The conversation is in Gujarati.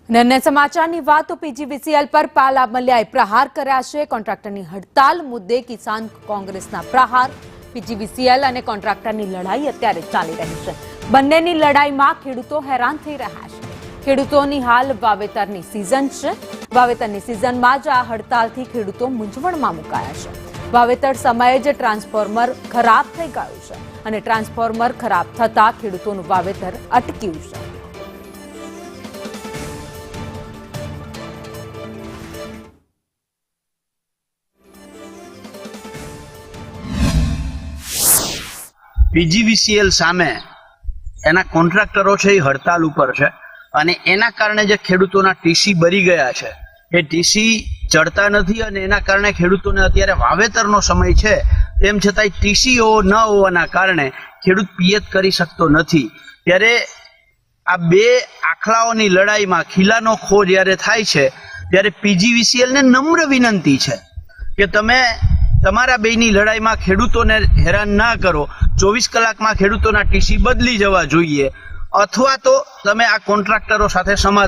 અન્ય સમાચારની વાત તો પીજીવીસીએલ પર પાલા મલ્યાએ પ્રહાર કર્યા છે। કોન્ટ્રાક્ટરની હડતાલ મુદ્દે કિસાન કોંગ્રેસના પ્રહાર। પીજીવીસીએલ અને કોન્ટ્રાક્ટરની લડાઈ અત્યારે ચાલી રહી છે। બંનેની લડાઈમાં ખેડૂતો હેરાન થઈ રહ્યા છે। ખેડૂતોની હાલ વાવેતરની સિઝન છે। વાવેતરની સિઝનમાં જ આ હડતાલથી ખેડૂતો મૂંઝવણમાં મુકાયા છે। વાવેતર સમયે જ ટ્રાન્સફોર્મર ખરાબ થઈ ગયું છે અને ટ્રાન્સફોર્મર ખરાબ થતા ખેડૂતોનું વાવેતર અટક્યું છે। પીજીવીસીએલ સામે એના કોન્ટ્રાક્ટરો છે એ હડતાલ ઉપર છે અને એના કારણે જે ખેડૂતોના ટીસી બરી ગયા છે એ ટીસી ચડતા નથી અને એના કારણે ખેડૂતોને અત્યારે વાવેતરનો સમય છે તેમ છતાંય ટીસીઓ ન હોવાના કારણે ખેડૂત પિયત કરી શકતો નથી। ત્યારે આ બે આખલાઓની લડાઈમાં ખીલાનો ખો જ્યારે થાય છે ત્યારે પીજીવીસીએલને નમ્ર વિનંતી છે કે તમે તમારા બેની લડાઈમાં ખેડૂતોને હેરાન ના કરો। 24 કલાકમાં ખેડૂતોના ટીસી બદલી જવા જોઈએ અથવા તો તમે આ કોન્ટ્રાક્ટરો સાથે સમાધાન